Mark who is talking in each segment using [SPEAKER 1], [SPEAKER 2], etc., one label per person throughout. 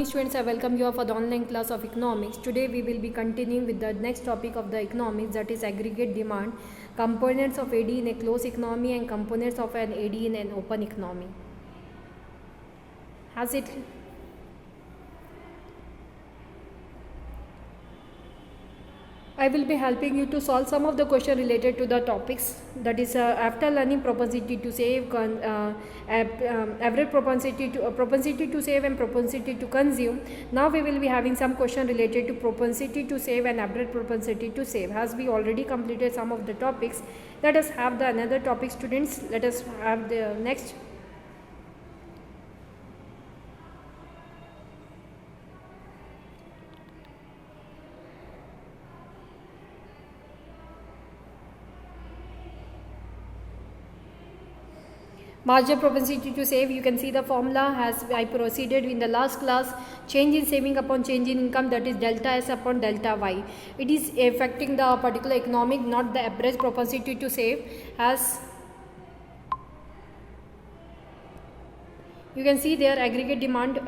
[SPEAKER 1] Students, I welcome you for the online class of economics. Today we will be continuing with the next topic of the economics, that is aggregate demand, components of AD in a closed economy and components of an AD in an open economy. Has it? I will be helping you to solve some of the questions related to the topics, that is after learning propensity to save, average propensity to save and propensity to consume. Now we will be having some question related to propensity to save and average propensity to save. As we already completed some of the topics, let us have the another topic, students. Let us have the next. Marginal propensity to save, you can see the formula as I proceeded in the last class. Change in saving upon change in income, that is delta S upon delta Y. It is affecting the particular economic, not the average propensity to save. As you can see there, aggregate demand,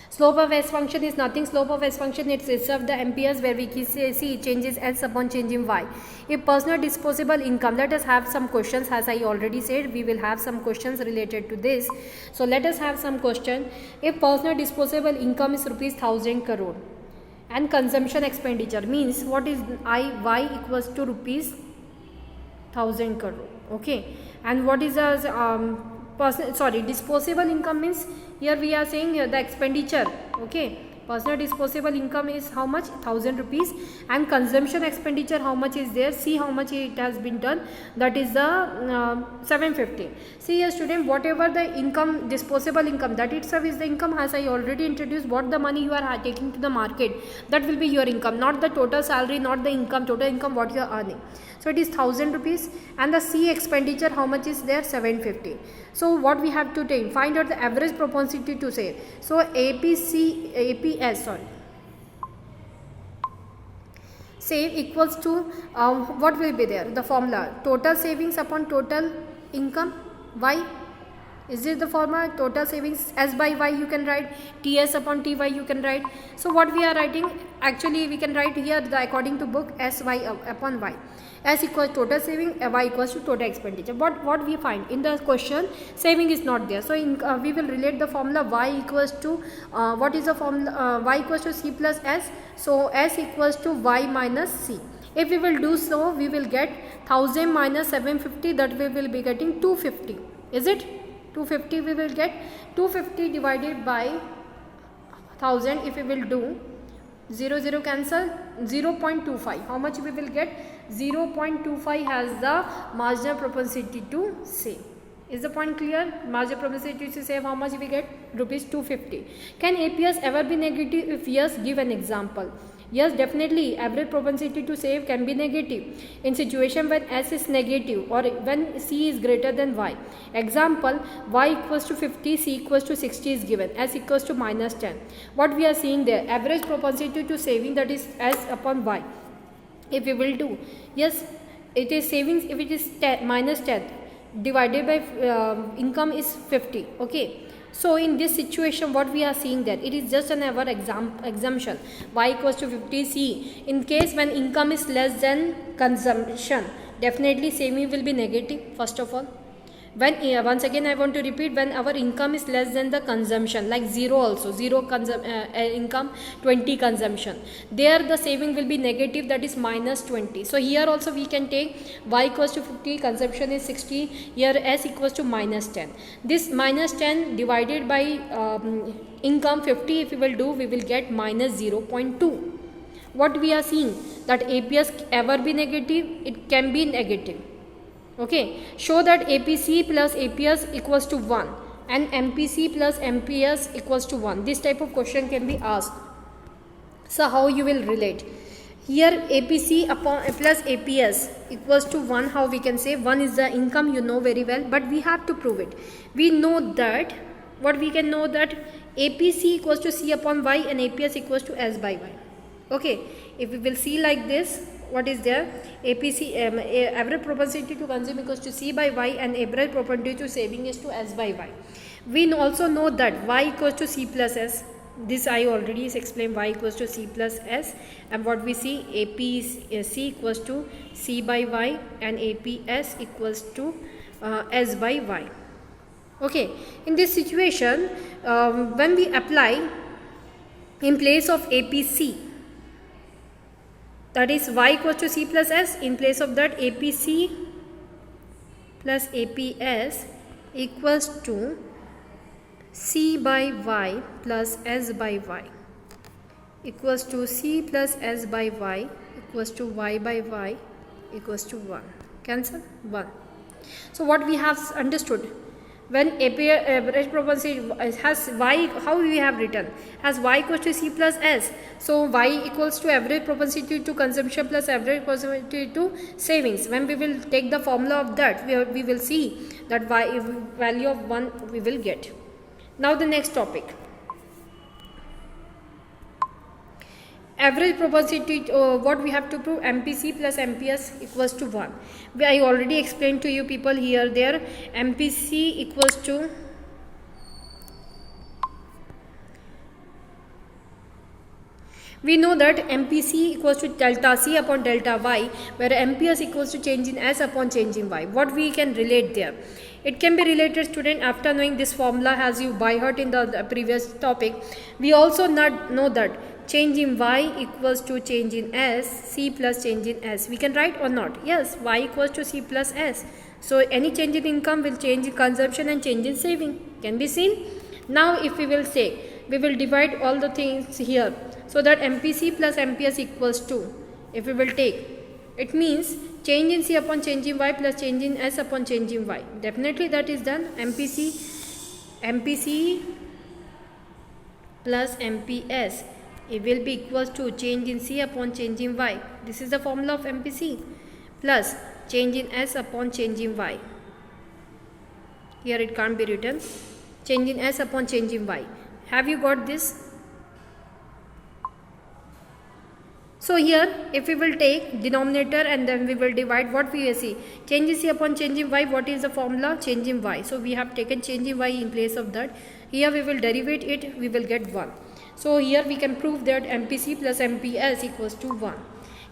[SPEAKER 1] slope of S function is nothing. Slope of S function, it's itself the amperes, where we can see changes S upon change in Y. If personal disposable income, let us have some questions. As I already said, we will have some questions related to this. So let us have some question. If personal disposable income is rupees 1000 crore and consumption expenditure means, what is Y equals to rupees 1000 crore. Okay, and what is the disposable income means, here we are saying the expenditure. Okay, personal disposable income is how much? 1000 rupees, and consumption expenditure how much is there? See how much it has been done, that is the 750. See here student, whatever the income, disposable income, that itself is the income. As I already introduced, what the money you are taking to the market, that will be your income, not the total salary, not the income, total income what you are earning. So it is 1000 rupees, and the C expenditure how much is there? 750. So what we have to take, find out the average propensity to save. So save equals to what will be there? The formula, total savings upon total income, Y. Is this the formula? Total savings, S by Y you can write, TS upon TY you can write. So what we are writing, actually we can write here the according to book, SY upon Y. S equals total saving, Y equals to total expenditure. What we find in the question, saving is not there. So we will relate the formula Y equals to what is the formula? Y equals to C plus S. So S equals to Y minus C. If we will do so, we will get 1000 minus 750, that we will be getting 250. Is it? 250 we will get. 250 divided by 1000, if we will do 0 cancel, 0.25, how much we will get? 0.25 has the marginal propensity to save. Is the point clear? Marginal propensity to save, how much we get? Rupees 250. Can APS ever be negative? If yes, give an example. Yes, definitely average propensity to save can be negative in situation when S is negative or when C is greater than Y. Example, Y equals to 50, C equals to 60 is given, S equals to minus 10. What we are seeing there, average propensity to saving, that is S upon Y. If we will do, yes, it is savings if it is minus 10 divided by income is 50. Okay. So in this situation, what we are seeing there, it is just an our assumption, Y equals to 50, C. In case when income is less than consumption, definitely saving will be negative first of all. When once again I want to repeat, when our income is less than the consumption, like 0 also, 0 income, 20 consumption, there the saving will be negative, that is minus 20. So here also we can take Y equals to 50, consumption is 60, here S equals to minus 10. This minus 10 divided by income 50, if we will do, we will get minus 0.2. What we are seeing, that APS ever be negative? It can be negative. Okay, show that APC plus APS equals to 1 and MPC plus MPS equals to 1. This type of question can be asked. So how you will relate? Here APC upon plus APS equals to 1. How we can say? 1 is the income, you know very well, but we have to prove it. We know that, what we can know, that APC equals to C upon Y and APS equals to S by Y. Okay, if we will see like this, what is there? APC, average propensity to consume equals to C by Y and average propensity to saving is to S by Y. We also know that y equals to c plus s. This I already explained, y equals to c plus s, and what we see, AP is c equals to c by y and APS equals to s by y. Okay, in this situation, when we apply in place of APC, that is y equals to c plus s, in place of that APC plus APS equals to c by y plus s by y equals to c plus s by y equals to y by y equals to 1. Cancel 1. So what we have understood, when average propensity has y, how we have written, as y equals to c plus s, so y equals to average propensity to consumption plus average propensity to savings. When we will take the formula of that, we will see that y value of 1 we will get. Now the next topic, average propensity, what we have to prove, MPC plus MPS equals to 1. I already explained to you people here, there MPC equals to we know that MPC equals to delta C upon delta Y, where MPS equals to change in S upon change in Y. What we can relate there? It can be related, student, after knowing this formula as you by heart in the previous topic. We also not know that change in Y equals to change in S, C plus change in S. We can write or not? Yes, Y equals to C plus S. So any change in income will change in consumption and change in saving. Can be seen? Now if we will say, we will divide all the things here, so that MPC plus MPS equals to, if we will take, it means change in C upon change in Y plus change in S upon change in Y. Definitely that is done. MPC plus MPS, it will be equals to change in C upon change in Y. This is the formula of MPC, plus change in S upon change in Y. Here it can't be written. Change in S upon change in Y. Have you got this? So here, if we will take denominator and then we will divide, what we will see? Change in C upon change in Y. What is the formula? Change in Y. So we have taken change in Y in place of that. Here we will derivate it, we will get 1. So here we can prove that MPC plus MPS equals to 1.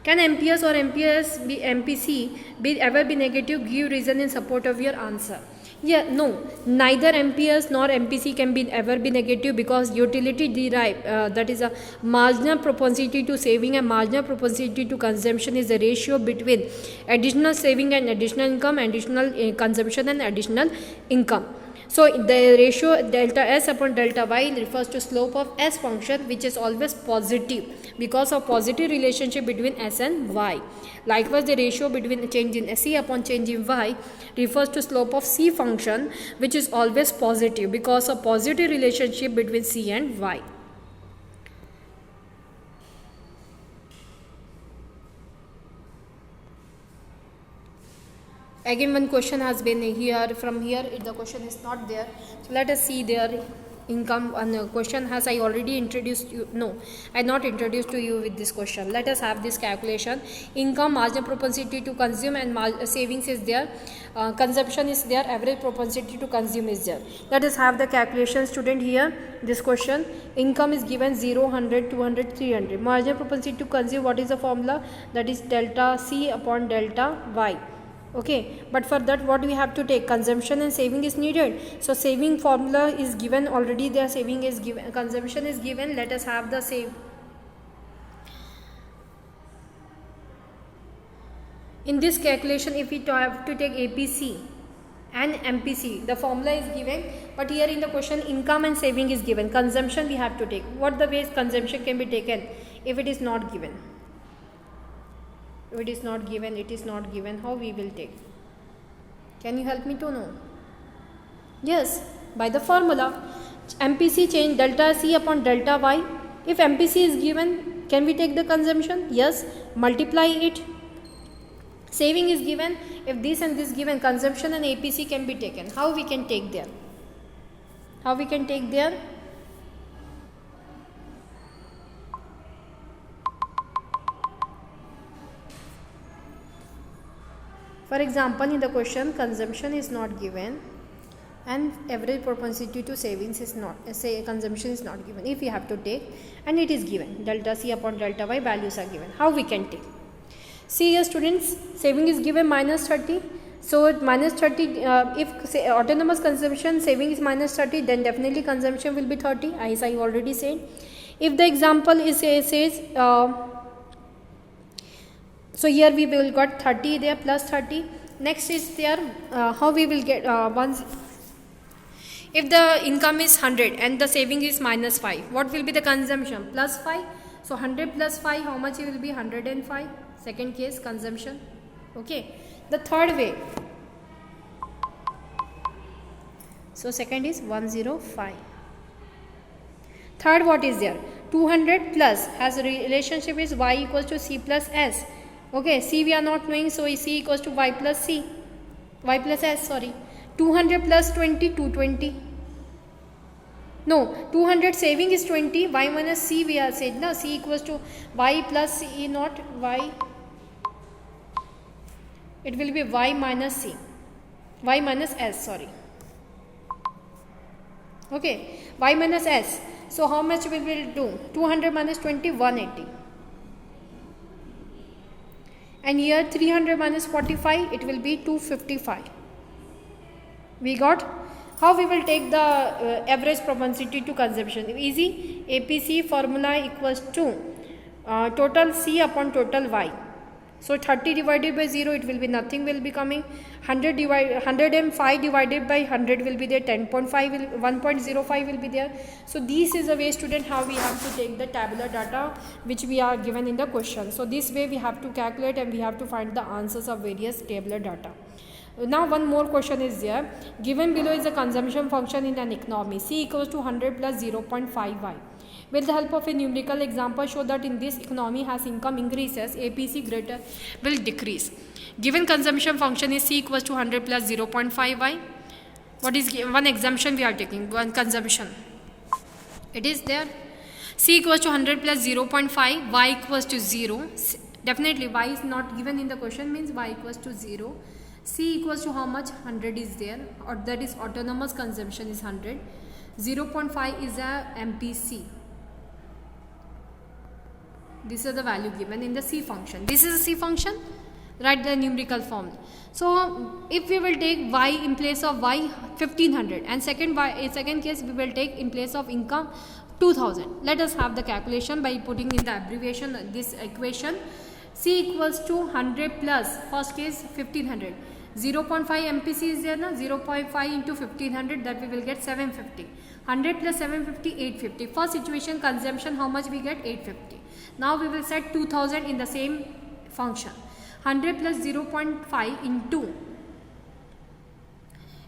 [SPEAKER 1] Can MPS or MPC ever be negative? Give reason in support of your answer. Yeah, no, neither MPS nor MPC can ever be negative, because utility derived, that is a marginal propensity to saving and marginal propensity to consumption, is the ratio between additional saving and additional income, additional consumption and additional income. So the ratio delta S upon delta Y refers to slope of S function, which is always positive because of positive relationship between S and Y. Likewise, the ratio between change in C upon change in Y refers to slope of C function, which is always positive because of positive relationship between C and Y. Again, one question has been here. From here, the question is not there. So let us see their income. And the question has I already introduced you. No, I not introduced to you with this question. Let us have this calculation. Income, marginal propensity to consume, and savings is there. Consumption is there. Average propensity to consume is there. Let us have the calculation, student. Here, this question. Income is given 0, 100, 200, 300. Marginal propensity to consume. What is the formula? That is delta C upon delta Y. Okay, but for that what we have to take? Consumption and saving is needed. So saving formula is given already there, saving is given, consumption is given. Let us have the same. In this calculation, if we have to take APC and MPC, the formula is given, but here in the question income and saving is given. Consumption we have to take. What the ways consumption can be taken if it is not given? If it is not given, it is not given, how we will take? Can you help me to know? Yes, by the formula. MPC change delta C upon delta Y. If MPC is given, can we take the consumption? Yes, multiply it. Saving is given. If this and this given, consumption and APC can be taken. How we can take there? How we can take there? For example, in the question, consumption is not given and average propensity to savings is not, say consumption is not given. If we have to take, and it is given, delta C upon delta Y values are given. How we can take? See here students, saving is given minus 30. So minus 30, if say autonomous consumption saving is minus 30, then definitely consumption will be 30, as I already said. If the example is says, so here we will got 30 there plus 30. Next is there, how we will get once. If the income is 100 and the saving is minus 5, what will be the consumption? Plus 5. So 100 plus 5, how much it will be? 105. Second case, consumption. Okay. The third way. So second is 105. Third, what is there? 200 plus has a relationship is y equals to c plus s. Okay, c we are not knowing, so c equals to y plus c. Y plus s, sorry. 200 plus 20, 220. No, 200 saving is 20, y minus c we are said, no, c equals to y plus c, not y. It will be y minus c, y minus s, sorry. Okay, y minus s. So how much we will do? 200 minus 20, 180. And here 300 minus 45, it will be 255. We got? How we will take the average propensity to consumption? Easy. APC formula equals to total C upon total Y. So 30 divided by 0, it will be nothing will be coming. 105 divided by 100 will be there. 10.5 will 1.05 will be there. So this is a way, student, how we have to take the tabular data which we are given in the question. So this way we have to calculate and we have to find the answers of various tabular data. Now one more question is there. Given below is a consumption function in an economy. C equals to 100 plus 0.5y. With the help of a numerical example, show that in this economy as income increases, APC greater will decrease. Given consumption function is C equals to 100 plus 0.5y. What is one exemption we are taking? One consumption. It is there. C equals to 100 plus 0.5, y equals to 0. Definitely y is not given in the question, means y equals to 0. C equals to how much? 100 is there, or that is autonomous consumption is 100. 0.5 is a MPC. This is the value given in the C function. This is a C function. Write the numerical form. So if we will take y in place of y 1500 and second case we will take in place of income 2000. Let us have the calculation by putting in the abbreviation this equation. C equals to 100 plus first case 1500. 0.5 MPC is there now. 0.5 into 1500, that we will get 750. 100 plus 750, 850. First situation consumption, how much we get? 850. Now we will set 2000 in the same function. 100 plus 0.5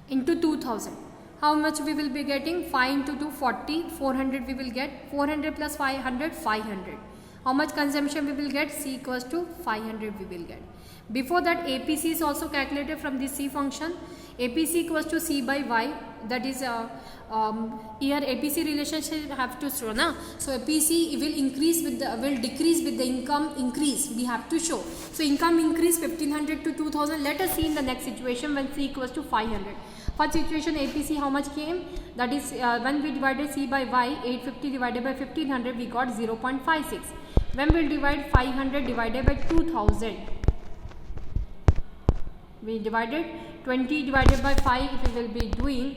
[SPEAKER 1] into 2000. How much we will be getting? 5 into 2, 40. 400 we will get. 400 plus 500, 500. How much consumption we will get? C equals to 500 we will get. Before that, APC is also calculated from this C function. APC equals to C by Y. That is here APC relationship have to show na. So APC will decrease with the income increase. We have to show. So income increase 1500 to 2000. Let us see in the next situation when C equals to 500. First situation APC how much came? That is when we divided C by Y, 850 divided by 1500 we got 0.56. When we will divide 500 divided by 2000, we divided 20 divided by 5 we will be doing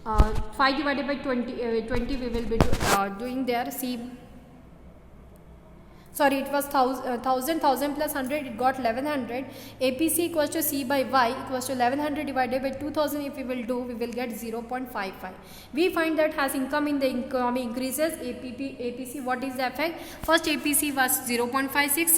[SPEAKER 1] 5 divided by 20 we will be doing there. C, sorry, it was 1000 plus 100, it got 1100. APC equals to C by Y equals to 1100 divided by 2000. If we will do, we will get 0.55. We find that as income in the economy increases, APC, what is the effect? First APC was 0.56,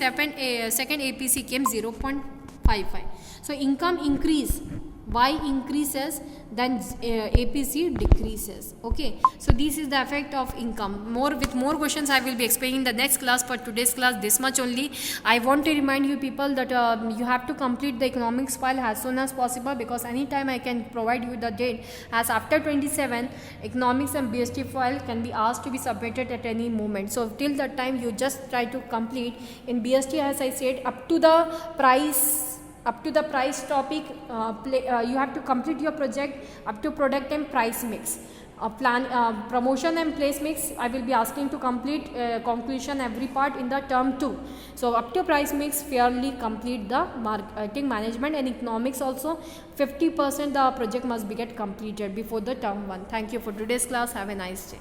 [SPEAKER 1] second APC came 0.55. So income increase, Y increases, then APC decreases. Okay, so this is the effect of income. With more questions I will be explaining in the next class. For today's class, this much only. I want to remind you people that you have to complete the economics file as soon as possible, because anytime I can provide you the date, as after 27 economics and BST file can be asked to be submitted at any moment. So till that time you just try to complete in BST, as I said, up to the price up to the price topic, you have to complete your project up to product and price mix. Promotion and place mix, I will be asking to complete conclusion every part in the term 2. So up to price mix, fairly complete the marketing management and economics also. 50% the project must be get completed before the term 1. Thank you for today's class. Have a nice day.